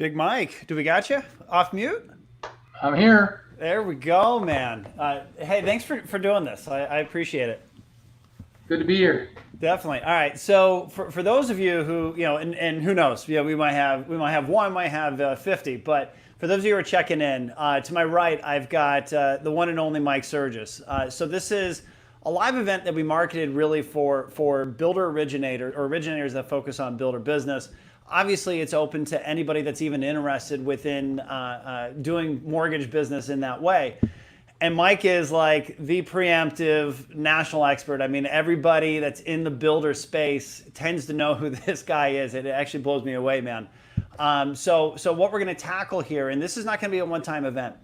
Big Mike, do we got you off mute? I'm here. There we go, man. Hey, thanks for doing this. I appreciate it. Good to be here. Definitely. All right. So for those of you who, and who knows, we might have one, might have 50, but for those of you who are checking in, to my right, I've got the one and only Mike Surgis. So this is a live event that we marketed really for builder originators that focus on builder business. Obviously, it's open to anybody that's even interested within doing mortgage business in that way. And Mike is like the preemptive national expert. I mean, everybody that's in the builder space tends to know who this guy is. It actually blows me away, man. So what we're going to tackle here, and this is not going to be a one-time event.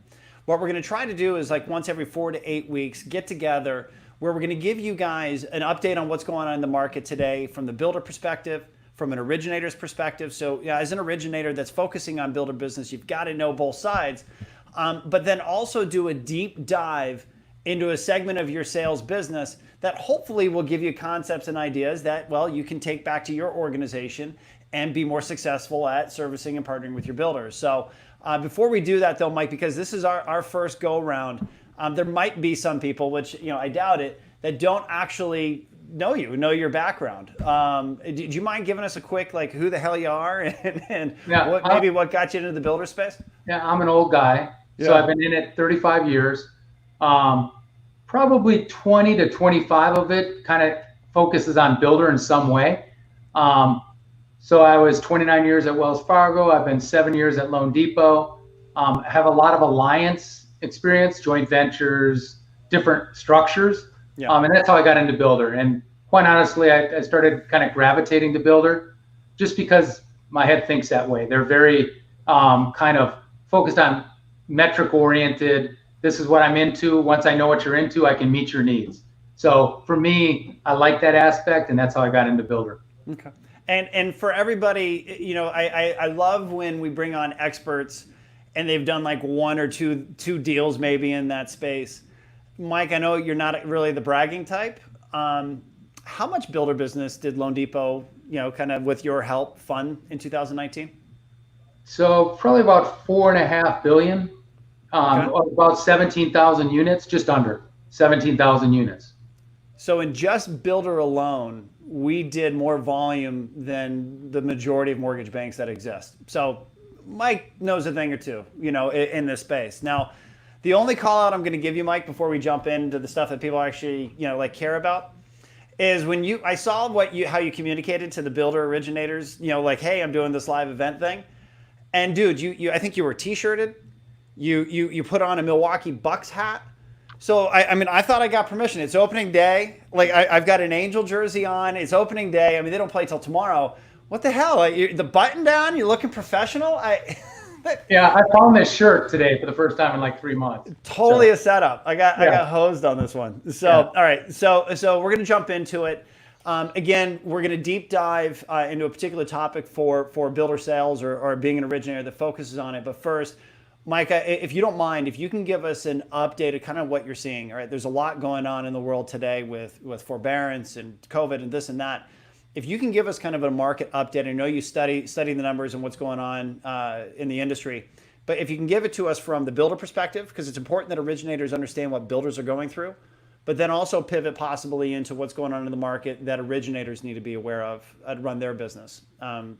What we're going to try to do is like once every 4 to 8 weeks, get together where we're going to give you guys an update on what's going on in the market today from the builder perspective, from an originator's perspective. So as an originator that's focusing on builder business, you've got to know both sides, but then also do a deep dive into a segment of your sales business that hopefully will give you concepts and ideas that, well, you can take back to your organization and be more successful at servicing and partnering with your builders. So before we do that though, Mike, because this is our first go round, there might be some people, which I doubt it, that don't actually know your background. Do you mind giving us a quick, like, who the hell you are and what got you into the builder space? Yeah, I'm an old guy. So I've been in it 35 years. Probably 20 to 25 of it kind of focuses on builder in some way. So I was 29 years at Wells Fargo. I've been 7 years at loanDepot. I have a lot of alliance experience, joint ventures, different structures. Yeah. And that's how I got into builder. And quite honestly, I started kind of gravitating to builder just because my head thinks that way. They're very kind of focused on metric oriented. This is what I'm into. Once I know what you're into, I can meet your needs. So for me, I like that aspect, and that's how I got into builder. Okay. And for everybody, I love when we bring on experts and they've done like one or two deals maybe in that space. Mike, I know you're not really the bragging type. How much builder business did loanDepot, kind of with your help, fund in 2019? So probably about 4.5 billion, Okay. about 17,000 units, just under 17,000 units. So in just builder alone, we did more volume than the majority of mortgage banks that exist. So Mike knows a thing or two, in this space. Now, the only call out I'm going to give you, Mike, before we jump into the stuff that people actually, care about, is when I saw how you communicated to the builder originators, like, hey, I'm doing this live event thing, and dude, I think you were t-shirted, you put on a Milwaukee Bucks hat. So I thought I got permission. It's opening day. Like I've got an Angel jersey on. It's opening day. They don't play till tomorrow. What the hell? The button down. You're looking professional. Yeah, I found this shirt today for the first time in like 3 months. Totally a setup. I got hosed on this one. So all right. So we're gonna jump into it. Again, we're gonna deep dive into a particular topic for builder sales or being an originator that focuses on it. But first, Mike, if you don't mind, if you can give us an update of kind of what you're seeing. All right, there's a lot going on in the world today with forbearance and COVID and this and that. If you can give us kind of a market update, I know you study the numbers and what's going on in the industry, but if you can give it to us from the builder perspective, because it's important that originators understand what builders are going through, but then also pivot possibly into what's going on in the market that originators need to be aware of to run their business. From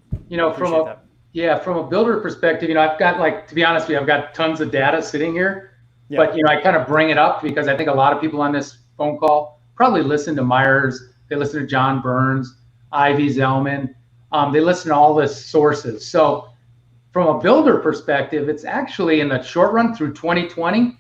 a builder perspective, I've got, to be honest with you, I've got tons of data sitting here, but I kind of bring it up because I think a lot of people on this phone call probably listen to Myers, they listen to John Burns, Ivy Zellman. They listen to all the sources. So from a builder perspective, it's actually in the short run through 2020,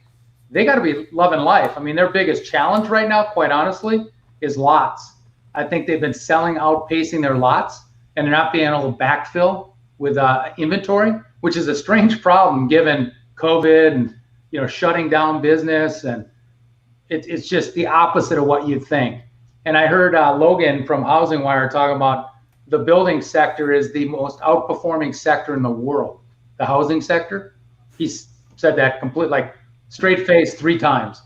they got to be loving life. Their biggest challenge right now, quite honestly, is lots. I think they've been selling, outpacing their lots, and they're not being able to backfill with inventory, which is a strange problem given COVID and, shutting down business. And it's just the opposite of what you'd think. And I heard Logan from Housing Wire talking about the building sector is the most outperforming sector in the world, the housing sector. He said that straight face 3 times.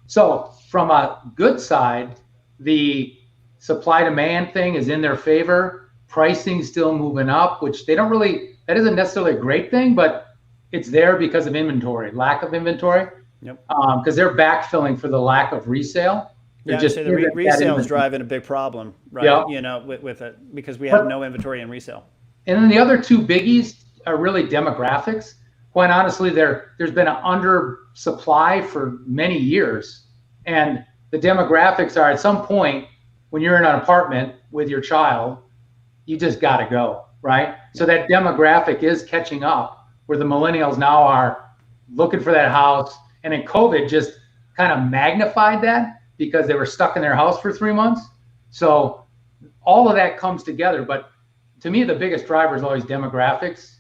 So from a good side, the supply demand thing is in their favor. Pricing still moving up, which they don't really that isn't necessarily a great thing, but it's there because of inventory, lack of inventory. Yep. Because they're backfilling for the lack of resale. Yeah, so the resale is driving a big problem, right? Yeah. You know, with it, because we have no inventory in resale. And then the other two biggies are really demographics. Quite honestly, there's been an under supply for many years. And the demographics are, at some point when you're in an apartment with your child, you just got to go, right? So that demographic is catching up, where the millennials now are looking for that house. And then COVID just kind of magnified that because they were stuck in their house for 3 months. So all of that comes together. But to me, the biggest driver is always demographics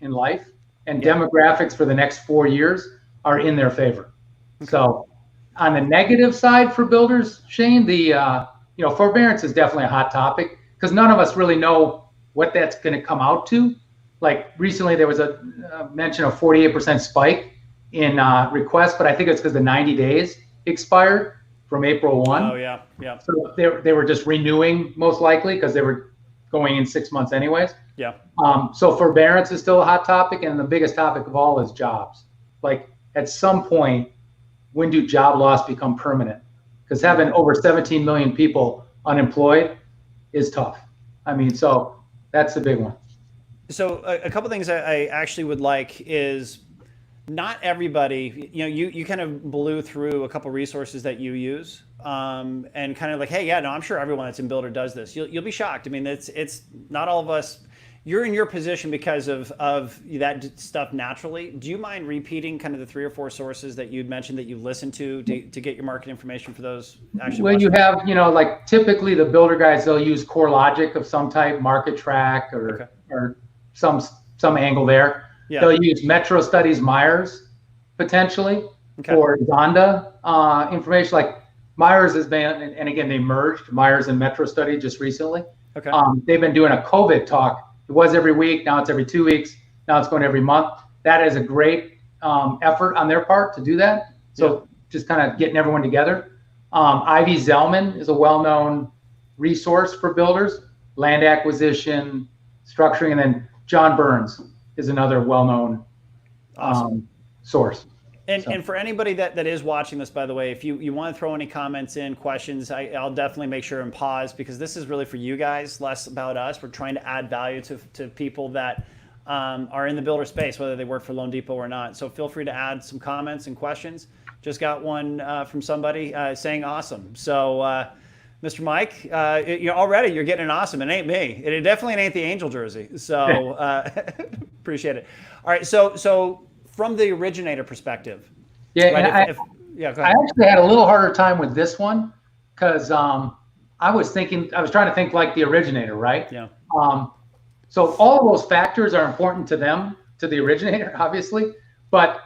in life. And demographics for the next 4 years are in their favor. Okay. So on the negative side for builders, Shane, the forbearance is definitely a hot topic, because none of us really know what that's going to come out to. Like recently, there was a mention of 48% spike in requests, but I think it's because the 90 days expired from April 1. Oh, yeah. So they were just renewing, most likely, because they were going in 6 months anyways. Yeah. So forbearance is still a hot topic, and the biggest topic of all is jobs. Like, at some point, when do job loss become permanent? Because having over 17 million people unemployed is tough. I mean, so that's the big one. So a couple things I actually would like is, not everybody, you kind of blew through a couple resources that you use, and kind of like, hey, yeah, no, I'm sure everyone that's in Builder does this. You'll be shocked. I mean, it's not all of us. You're in your position because of that stuff naturally. Do you mind repeating kind of the 3 or 4 sources that you'd mentioned that you listen to get your market information for those actually? Well, you have, like typically the builder guys, they'll use CoreLogic of some type, Market Track or some angle there. Yeah. They'll use Metro Studies Myers potentially for Zonda information. Like Myers has been, and again, they merged Myers and Metro Study just recently. Okay. They've been doing a COVID talk. It was every week. Now it's every 2 weeks. Now it's going every month. That is a great effort on their part to do that. So just kind of getting everyone together. Ivy Zellman is a well-known resource for builders, land acquisition, structuring, and then John Burns is another well-known source. And for anybody that is watching this, by the way, if you want to throw any comments in, questions, I'll definitely make sure and pause, because this is really for you guys, less about us. We're trying to add value to people that are in the builder space, whether they work for loanDepot or not. So feel free to add some comments and questions. Just got one from somebody saying awesome. So Mr. Mike, already you're getting an awesome. It ain't me. It definitely ain't the Angel jersey. So appreciate it. All right. So from the originator perspective. Yeah. Right, go ahead. I actually had a little harder time with this one because I was trying to think like the originator, right? Yeah. So all of those factors are important to them, to the originator, obviously. But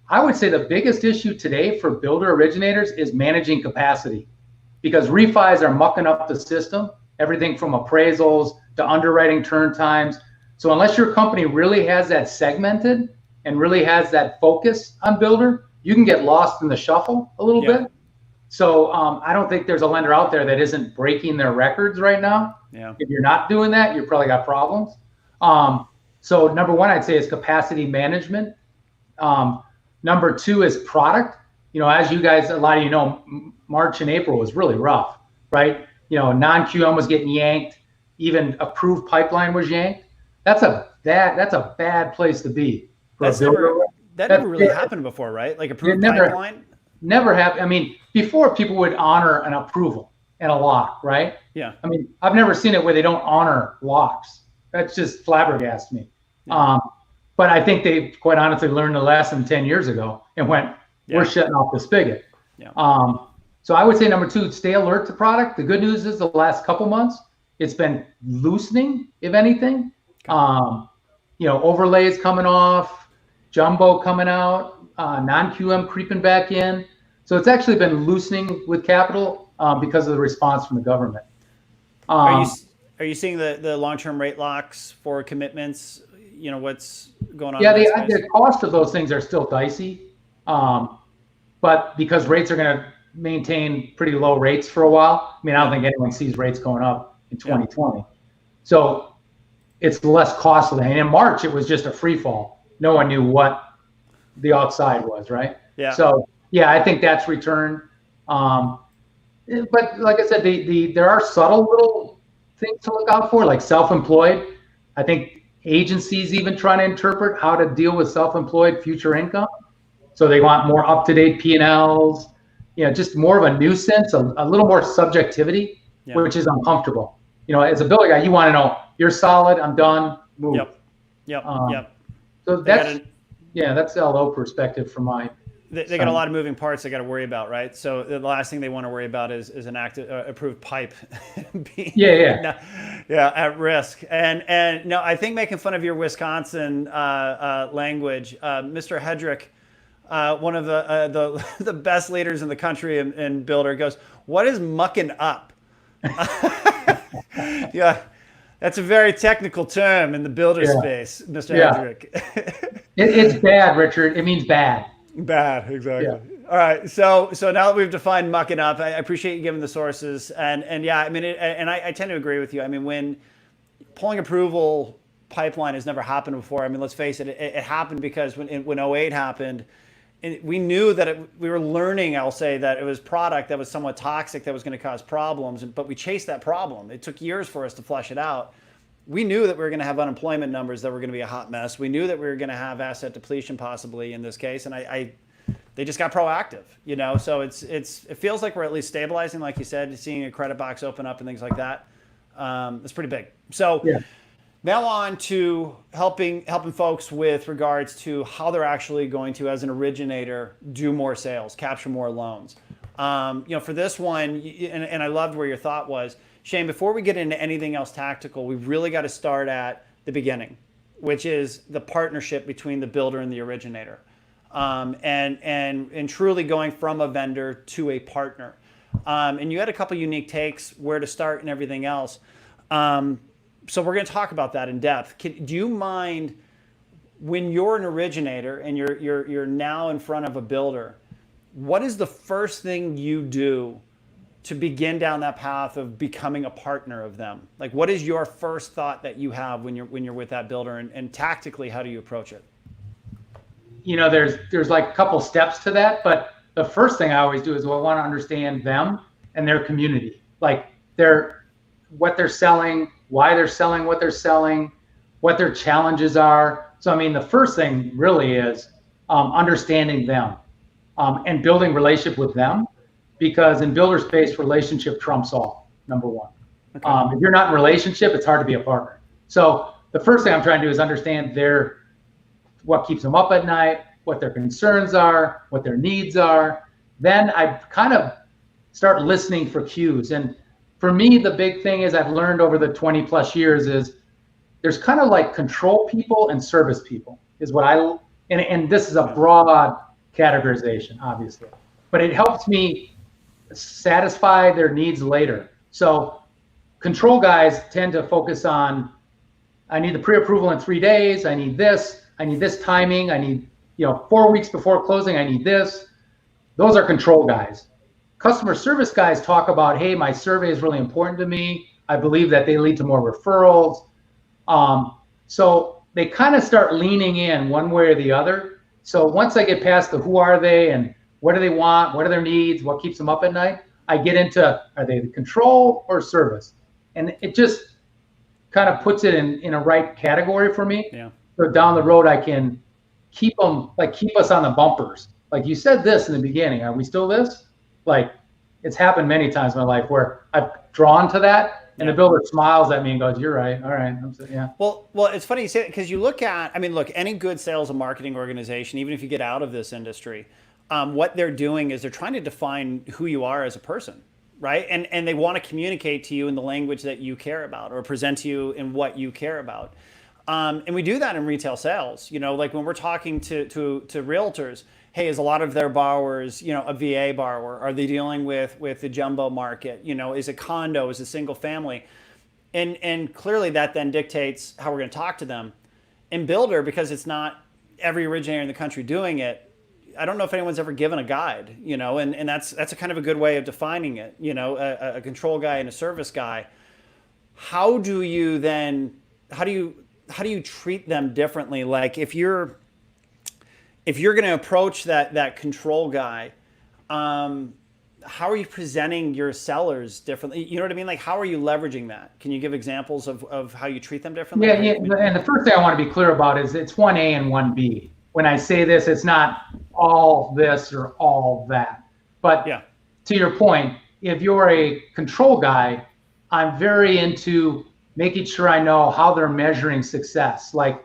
I would say the biggest issue today for builder originators is managing capacity, because refis are mucking up the system, everything from appraisals to underwriting turn times. So unless your company really has that segmented and really has that focus on builder, you can get lost in the shuffle a little bit. So I don't think there's a lender out there that isn't breaking their records right now. Yeah. If you're not doing that, you've probably got problems. So number one, I'd say, is capacity management. Number 2 is product. As you guys, a lot of March and April was really rough, right? Non-QM was getting yanked. Even approved pipeline was yanked. That's a bad place to be. That never really happened before, right? Like approved pipeline? Never happened. I mean, before, people would honor an approval and a lock, right? Yeah. I mean, I've never seen it where they don't honor locks. That's just flabbergasted me. Yeah. But I think they, quite honestly, learned the lesson 10 years ago and went, we're shutting off the spigot. Yeah. So I would say number 2, stay alert to product. The good news is the last couple months, it's been loosening, if anything. Overlays coming off, jumbo coming out, non-QM creeping back in. So it's actually been loosening with capital because of the response from the government. Are you seing the long-term rate locks for commitments? What's going on? Yeah, the cost of those things are still dicey. But because rates are going to maintain pretty low rates for a while, I mean, I don't think anyone sees rates going up in 2020. So it's less costly. And in March, it was just a free fall. No one knew what the outside was, right? Yeah. So yeah, I think that's returned. But like I said, there are subtle little things to look out for, like self-employed. I think agencies even trying to interpret how to deal with self-employed future income. So they want more up-to-date P&Ls, just more of a nuisance, a little more subjectivity, which is uncomfortable. As a builder guy, you want to know you're solid, I'm done, move. Yep. So that's the LO perspective from my. They got a lot of moving parts they got to worry about, right? So the last thing they want to worry about is an approved pipe being at risk. And no, I think making fun of your Wisconsin language, Mr. Hedrick, one of the best leaders in the country and builder, goes, "What is mucking up?" Yeah, that's a very technical term in the builder space, Mr. Hedrick. It's bad, Richard. It means bad. Bad, exactly. Yeah. All right, so now that we've defined mucking up, I appreciate you giving the sources, and yeah, I mean, I tend to agree with you. I mean, when pulling approval pipeline has never happened before. I mean, let's face it, it happened because when 08 happened, we knew that we were learning. I'll say that it was product that was somewhat toxic that was going to cause problems, but we chased that problem. It took years for us to flesh it out. We knew that we were going to have unemployment numbers that were going to be a hot mess. We knew that we were going to have asset depletion possibly in this case, and they just got proactive, So it feels like we're at least stabilizing, like you said, seeing a credit box open up and things like that. It's pretty big. So now on to helping folks with regards to how they're actually going to, as an originator, do more sales, capture more loans. For this one, and I loved where your thought was, Shane, before we get into anything else tactical, we've really got to start at the beginning, which is the partnership between the builder and the originator, and truly going from a vendor to a partner. And you had a couple unique takes, where to start and everything else. So we're going to talk about that in depth. Do you mind, when you're an originator and you're now in front of a builder, what is the first thing you do to begin down that path of becoming a partner of them? Like, what is your first thought that you have when you're with that builder, and tactically, how do you approach it? There's like a couple steps to that, but the first thing I always do is I want to understand them and their community, like what they're selling, why they're selling what they're selling, what their challenges are. So, I mean, the first thing really is understanding them and building relationship with them. Because in builder space, relationship trumps all, number one. Okay. If you're not in a relationship, it's hard to be a partner. So the first thing I'm trying to do is understand what keeps them up at night, what their concerns are, what their needs are. Then I kind of start listening for cues. And for me, the big thing is I've learned over the 20 plus years is there's kind of like control people and service people is what and this is a broad categorization, obviously, but it helps me satisfy their needs later. So control guys tend to focus on, I need the pre-approval in 3 days. I need this timing. I need, 4 weeks before closing, I need this. Those are control guys. Customer service guys talk about, hey, my survey is really important to me. I believe that they lead to more referrals. So they kind of start leaning in one way or the other. So once I get past the who are they and what do they want? What are their needs? What keeps them up at night? I get into, are they the control or service? And it just kind of puts it in a right category for me. Yeah. So down the road, I can keep us on the bumpers. Like you said this in the beginning, are we still this? Like it's happened many times in my life where I've drawn to that and the builder smiles at me and goes, you're right. All right. Well, it's funny you say that, because you look at, any good sales and marketing organization, even if you get out of this industry, what they're doing is they're trying to define who you are as a person, right? And they want to communicate to you in the language that you care about, or present to you in what you care about. And we do that in retail sales. Like when we're talking to realtors, hey, is a lot of their borrowers, a VA borrower? Are they dealing with the jumbo market? Is it condo? Is it single family? And clearly that then dictates how we're going to talk to them. In builder, because it's not every originator in the country doing it, I don't know if anyone's ever given a guide, and that's a kind of a good way of defining it, a control guy and a service guy. How do you then how do you treat them differently? Like if you're going to approach that control guy, how are you presenting your sellers differently? You know what I mean? Like, how are you leveraging that? Can you give examples of how you treat them differently? Yeah, yeah. And the first thing I want to be clear about is it's 1A and 1B. When I say this, it's not all this or all that. But yeah. To your point, if you're a control guy, I'm very into making sure I know how they're measuring success. Like,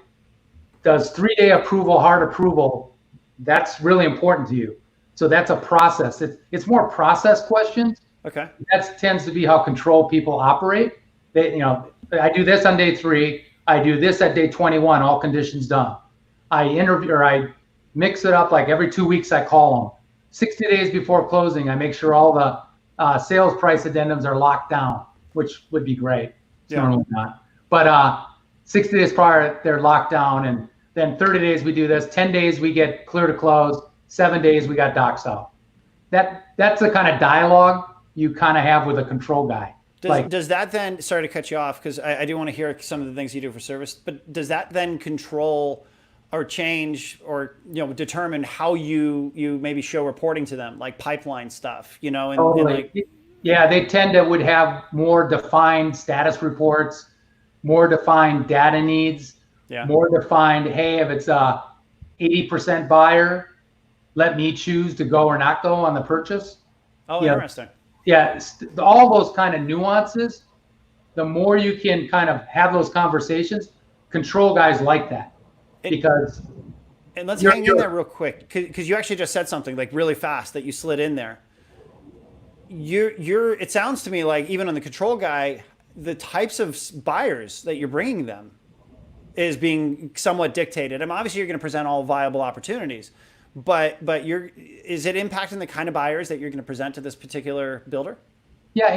does 3-day approval, hard approval, that's really important to you. So that's a process. It's more process questions. Okay. That tends to be how control people operate. They, I do this on day 3. I do this at day 21, all conditions done. I interview or I mix it up like every 2 weeks. I call them 60 days before closing. I make sure all the sales price addendums are locked down, which would be great. It's normally not. But 60 days prior, they're locked down. And then 30 days we do this. 10 days we get clear to close. 7 days we got docs out. That's the kind of dialogue you kind of have with a control guy. Does that then, sorry to cut you off, because I do want to hear some of the things you do for service, but does that then control or change or determine how you maybe show reporting to them, like pipeline stuff, Totally. Yeah, they would have more defined status reports, more defined data needs, more defined, hey, if it's a 80% buyer, let me choose to go or not go on the purchase. Oh, interesting. Yeah, all those kind of nuances, the more you can kind of have those conversations, control guys like that. Because and let's hang in there real quick, because you actually just said something like really fast that you slid in there. It sounds to me like even on the control guy, the types of buyers that you're bringing them is being somewhat dictated. I mean, obviously you're going to present all viable opportunities, but is it impacting the kind of buyers that you're going to present to this particular builder? Yeah,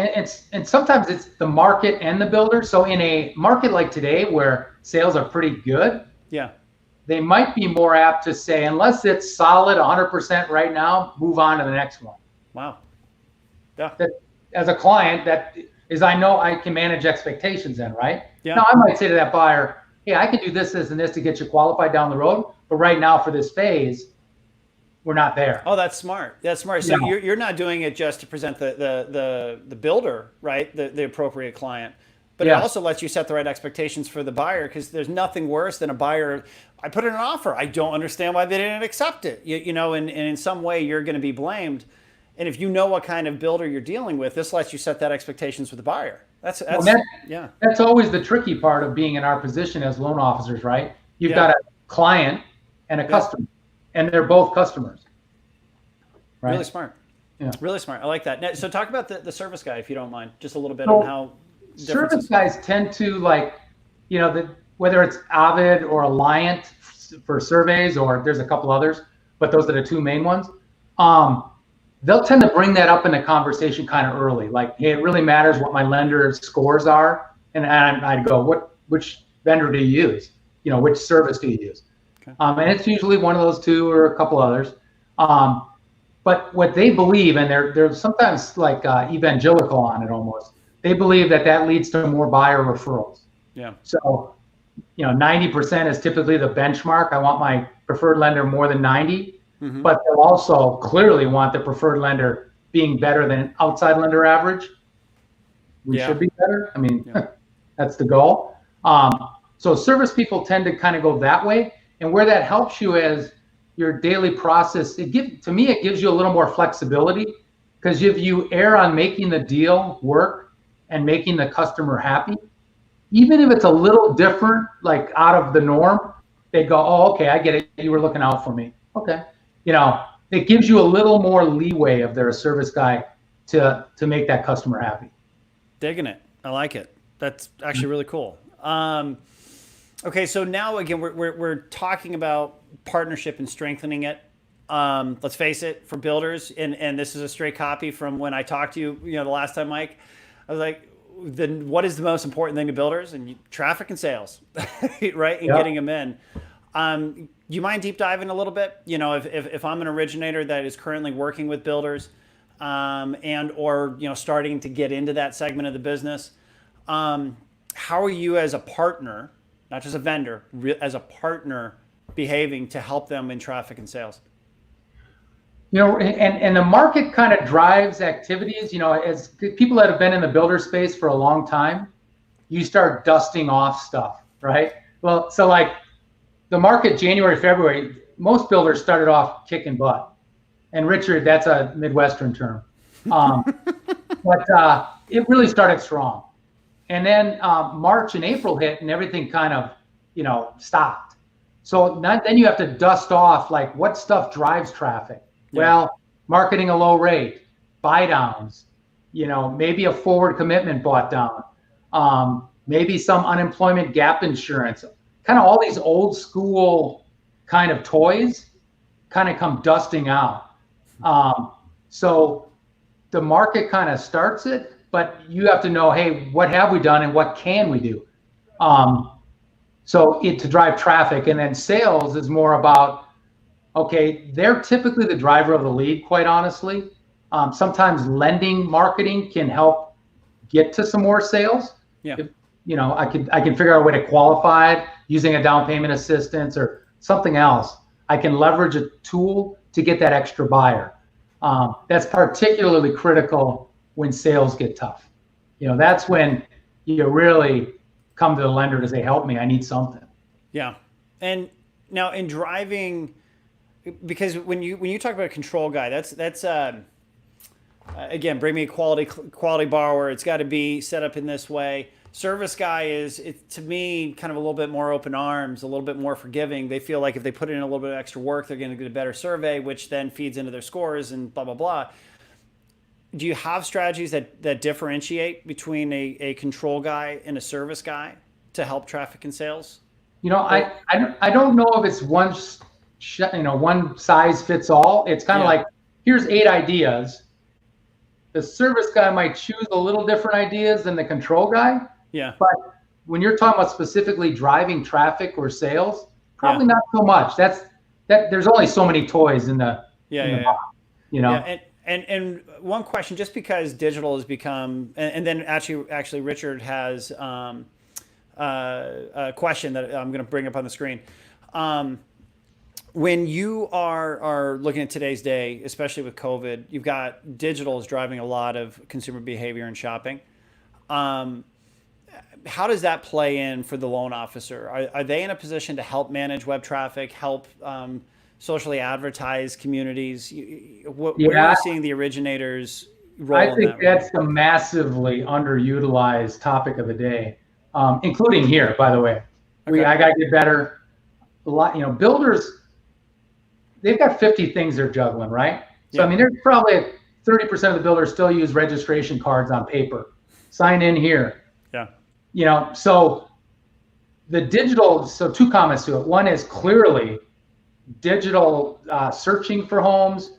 and sometimes it's the market and the builder. So in a market like today where sales are pretty good, they might be more apt to say, unless it's solid 100% right now, move on to the next one. Wow. Yeah. As a client, that is, I know I can manage expectations then, right? Yeah. Now I might say to that buyer, hey, I can do this, this, and this to get you qualified down the road, but right now for this phase, we're not there. Oh, that's smart. That's smart. So you're not doing it just to present the builder, right? The appropriate client. But it also lets you set the right expectations for the buyer, because there's nothing worse than a buyer. I put in an offer. I don't understand why they didn't accept it. And in some way you're going to be blamed. And if you know what kind of builder you're dealing with, this lets you set that expectations with the buyer. That's always the tricky part of being in our position as loan officers, right? You've got a client and a customer, and they're both customers. Right? Really smart. Yeah. Really smart. I like that. Now, so talk about the service guy, if you don't mind, just a little bit on how service guys tend to whether it's Ovid or Alliant for surveys, or there's a couple others, but those are the two main ones. They'll tend to bring that up in the conversation kind of early. Like, hey, it really matters what my lender's scores are. And I'd go, which vendor do you use? Which service do you use? Okay. And it's usually one of those two or a couple others. But what they believe, and they're sometimes like evangelical on it almost, they believe that leads to more buyer referrals. Yeah. So, 90% is typically the benchmark. I want my preferred lender more than 90. Mm-hmm. But they'll also clearly want the preferred lender being better than outside lender average. We should be better. I mean, that's the goal. So service people tend to kind of go that way. And where that helps you is your daily process. It gives you a little more flexibility, because if you err on making the deal work and making the customer happy, even if it's a little different, like out of the norm, they go, oh, okay, I get it. You were looking out for me. Okay. It gives you a little more leeway if they're a service guy to make that customer happy. Digging it. I like it. That's actually really cool. Okay, so now again, we're talking about partnership and strengthening it. Let's face it, for builders, and this is a straight copy from when I talked to you, the last time, Mike. I was like, then what is the most important thing to builders? And traffic and sales, right? And getting them in. Do you mind deep diving a little bit? If I'm an originator that is currently working with builders, and or starting to get into that segment of the business, how are you as a partner not just a vendor, as a partner behaving to help them in traffic and sales? And the market kind of drives activities, as people that have been in the builder space for a long time, you start dusting off stuff, right? Well, so like the market, January, February, most builders started off kicking butt. And Richard, that's a Midwestern term. But it really started strong. And then March and April hit and everything kind of, stopped. So then you have to dust off like what stuff drives traffic. Yeah. Well, marketing a low rate, buy downs, maybe a forward commitment bought down, maybe some unemployment gap insurance, kind of all these old school kind of toys kind of come dusting out. So the market kind of starts it, but you have to know, hey, what have we done and what can we do? So to drive traffic, and then sales is more about, okay, they're typically the driver of the lead, quite honestly. Sometimes lending marketing can help get to some more sales. Yeah. I can figure out a way to qualify it using a down payment assistance or something else. I can leverage a tool to get that extra buyer. That's particularly critical when sales get tough. That's when you really come to the lender to say, help me, I need something. Yeah. And now in driving, because when you talk about a control guy, that's again, bring me a quality borrower. It's got to be set up in this way. Service guy is, to me, kind of a little bit more open arms, a little bit more forgiving. They feel like if they put in a little bit of extra work, they're going to get a better survey, which then feeds into their scores and blah, blah, blah. Do you have strategies that differentiate between a control guy and a service guy to help traffic and sales? I don't know if it's one size fits all. It's kind of like, here's 8 ideas. The service guy might choose a little different ideas than the control guy. Yeah. But when you're talking about specifically driving traffic or sales, probably not so much. There's only so many toys in the box, Yeah, and one question, just because digital has become, and then actually Richard has a question that I'm going to bring up on the screen. When you are looking at today's day, especially with COVID, you've got digital is driving a lot of consumer behavior and shopping. How does that play in for the loan officer? Are they in a position to help manage web traffic, help socially advertise communities? Where are you seeing the originators role? I think that's a massively underutilized topic of the day, including here, by the way. Okay. I got to get better. A lot, builders, they've got 50 things they're juggling, right? So, there's probably 30% of the builders still use registration cards on paper. Sign in here. Yeah. So the digital, so 2 comments to it. One is clearly digital searching for homes,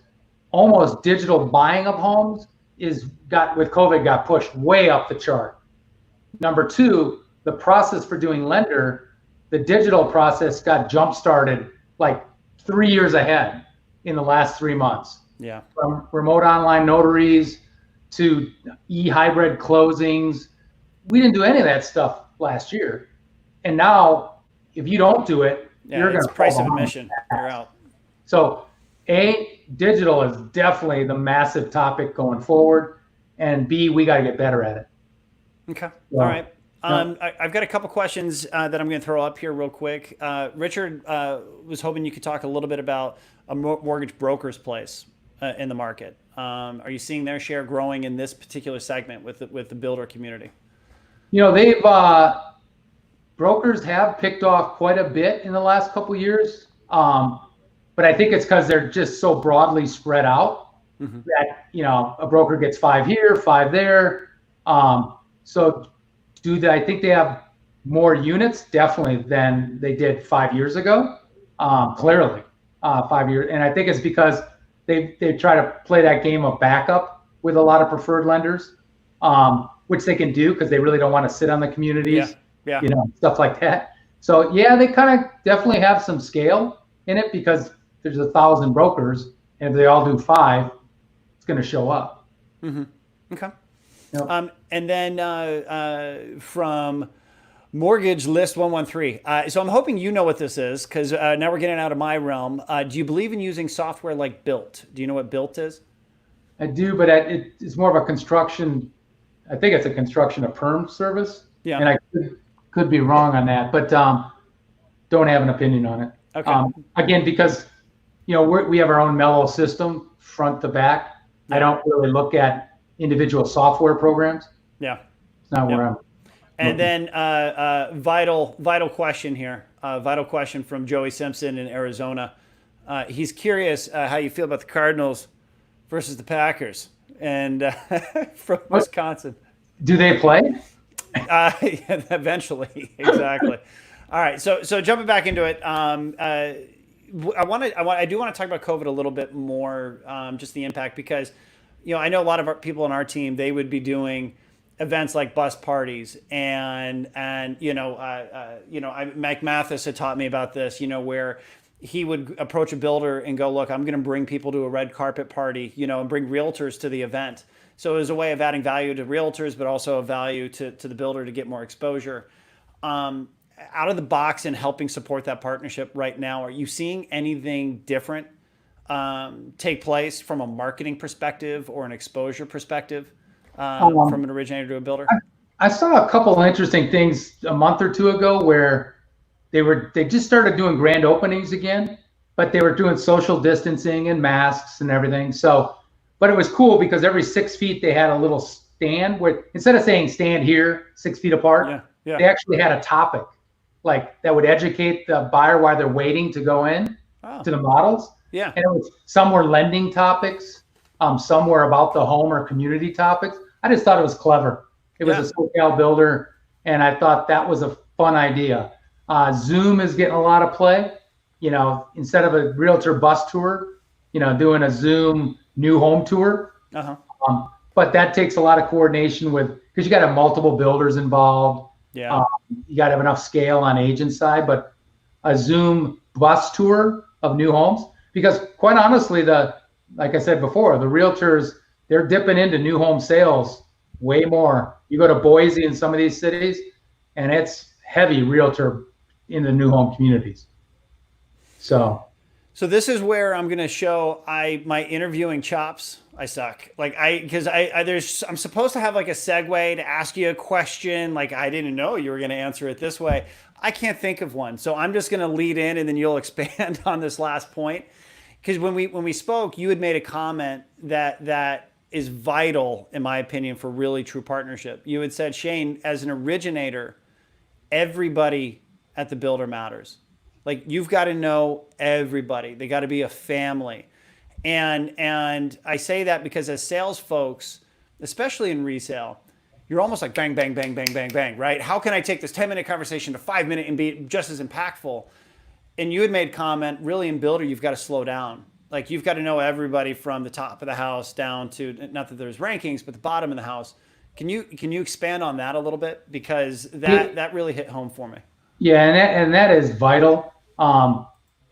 almost digital buying of homes with COVID got pushed way up the chart. Number 2, the process for doing lender, the digital process got jump-started like 3 years ahead in the last 3 months. Yeah. From remote online notaries to e-hybrid closings. We didn't do any of that stuff last year. And now, if you don't do it, you're going to price of admission. You're out. So, digital is definitely the massive topic going forward. And B, we got to get better at it. Okay. So, all right. I've got a couple questions that I'm going to throw up here real quick. Richard was hoping you could talk a little bit about a mortgage broker's place in the market. Are you seeing their share growing in this particular segment with the builder community? They've brokers have picked off quite a bit in the last couple of years, but I think it's because they're just so broadly spread out that a broker gets 5 here, 5 there. So I think they have more units definitely than they did 5 years ago. Clearly, 5 years, and I think it's because they try to play that game of backup with a lot of preferred lenders. Which they can do because they really don't want to sit on the communities, stuff like that. So they kind of definitely have some scale in it because there's 1,000 brokers, and if they all do 5, it's going to show up. Mm-hmm. Okay. Yep. And then from Mortgage list 113. So I'm hoping you know what this is because now we're getting out of my realm. Do you believe in using software like Built? Do you know what Built is? I do, but it's more of a construction. I think it's a construction of perm service, Yeah. and I could be wrong on that, but don't have an opinion on it. Okay. Again, because we have our own mellow system front to back. Yeah. I don't really look at individual software programs. Yeah. It's not where I'm. And then vital question here. Vital question from Joey Simpson in Arizona. He's curious how you feel about the Cardinals versus the Packers, and from Wisconsin. Do they play? Yeah, eventually, exactly. All right, so jumping back into it, I do want to talk about COVID a little bit more, just the impact, because I know a lot of our people on our team, they would be doing events like bus parties, and Mike Mathis had taught me about this, where he would approach a builder and go, look, I'm going to bring people to a red carpet party, and bring realtors to the event. So it was a way of adding value to realtors, but also a value to the builder to get more exposure. Out of the box and helping support that partnership right now, are you seeing anything different take place from a marketing perspective or an exposure perspective from an originator to a builder? I saw a couple of interesting things a month or two ago where they just started doing grand openings again, but they were doing social distancing and masks and everything. So, but it was cool because every 6 feet they had a little stand where instead of saying stand here 6 feet apart, they actually had a topic like that would educate the buyer while they're waiting to go in to the models. Yeah. And it was some were lending topics, some were about the home or community topics. I just thought it was clever. It was a SoCal builder, and I thought that was a fun idea. Zoom is getting a lot of play. Instead of a realtor bus tour, doing a Zoom new home tour. But that takes a lot of coordination because you got to have multiple builders involved. Yeah. You got to have enough scale on agent side, but a Zoom bus tour of new homes, because quite honestly, like I said before, the realtors, they're dipping into new home sales way more. You go to Boise and some of these cities, and it's heavy realtor in the new home communities. So this is where I'm going to show my interviewing chops. I suck. Because I'm supposed to have like a segue to ask you a question. Like I didn't know you were going to answer it this way. I can't think of one. So I'm just going to lead in and then you'll expand on this last point. Because when we spoke, you had made a comment that is vital, in my opinion, for really true partnership. You had said, Shane, as an originator, everybody at the builder matters. Like you've got to know everybody. They got to be a family. And I say that because as sales folks, especially in resale, you're almost like bang, bang, bang, bang, bang, bang, right? How can I take this 10-minute conversation to 5-minute and be just as impactful? And you had made comment, really in builder, you've got to slow down. Like you've got to know everybody from the top of the house down to, not that there's rankings, but the bottom of the house. Can you expand on that a little bit? Because that really hit home for me. Yeah, and that is vital.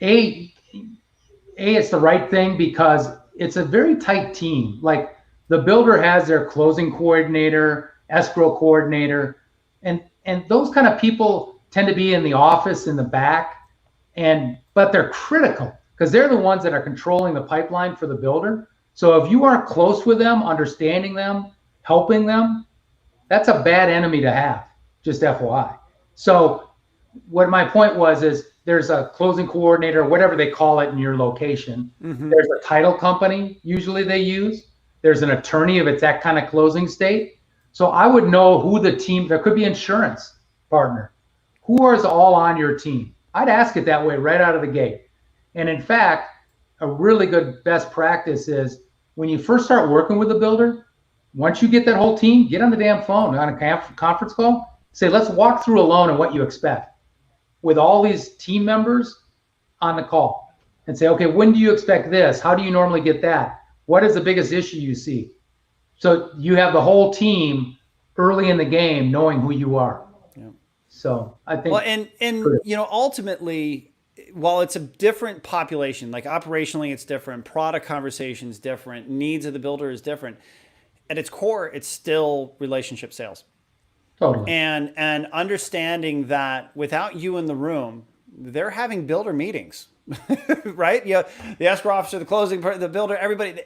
It's the right thing because it's a very tight team. Like the builder has their closing coordinator, escrow coordinator, and those kind of people tend to be in the office in the back, but they're critical because they're the ones that are controlling the pipeline for the builder. So if you aren't close with them, understanding them, helping them, that's a bad enemy to have, just FYI. So what my point was is there's a closing coordinator, whatever they call it in your location. Mm-hmm. There's a title company usually they use. There's an attorney if it's that kind of closing state. So I would know who the team, there could be insurance partner. Who is all on your team? I'd ask it that way right out of the gate. And in fact, a really good best practice is when you first start working with a builder, once you get that whole team, get on the damn phone on a conference call, say, let's walk through a loan and what you expect with all these team members on the call and say, okay, when do you expect this? How do you normally get that? What is the biggest issue you see? So you have the whole team early in the game knowing who you are. Yeah. So I think. Well, and ultimately, while it's a different population, like operationally it's different, product conversation is different, needs of the builder is different. At its core, it's still relationship sales. Totally. And understanding that without you in the room, they're having builder meetings, right? You know, the escrow officer, the closing, the builder, everybody.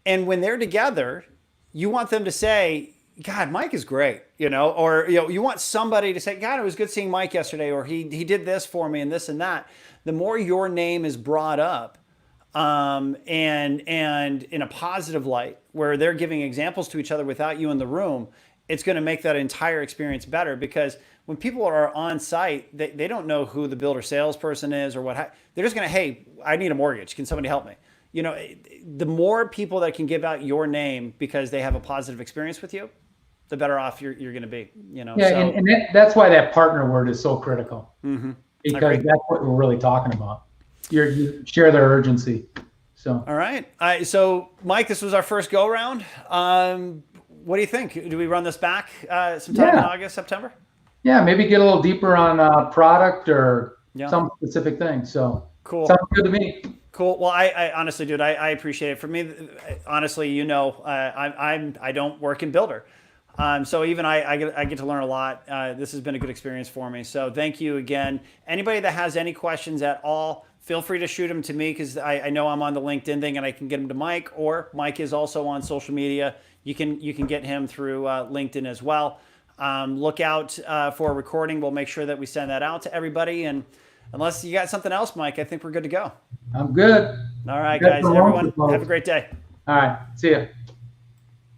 And when they're together, you want them to say, God, Mike is great, you know, or, you know, you want somebody to say, God, it was good seeing Mike yesterday, or he did this for me and this and that. The more your name is brought up, and in a positive light, where they're giving examples to each other without you in the room, it's going to make that entire experience better. Because when people are on site, they don't know who the builder salesperson is or what. They're just going to, hey, I need a mortgage. Can somebody help me? You know, the more people that can give out your name because they have a positive experience with you, the better off you're going to be. You know. Yeah, so, and that's why that partner word is so critical, because that's what we're really talking about. You share their urgency. So. All right. So, Mike, this was our first go round. What do you think? Do we run this back sometime in August, September? Yeah, maybe get a little deeper on product or some specific thing. So cool. Sounds good to me. Cool. Well, I honestly, dude, I appreciate it. For me, honestly, you know, I don't work in builder. So even I get to learn a lot. This has been a good experience for me. So thank you again. Anybody that has any questions at all, feel free to shoot them to me, because I know I'm on the LinkedIn thing and I can get them to Mike, or Mike is also on social media. You can get him through LinkedIn as well. Look out for a recording. We'll make sure that we send that out to everybody. And unless you got something else, Mike, I think we're good to go. I'm good. All right, guys. Everyone, have a great day. All right. See ya.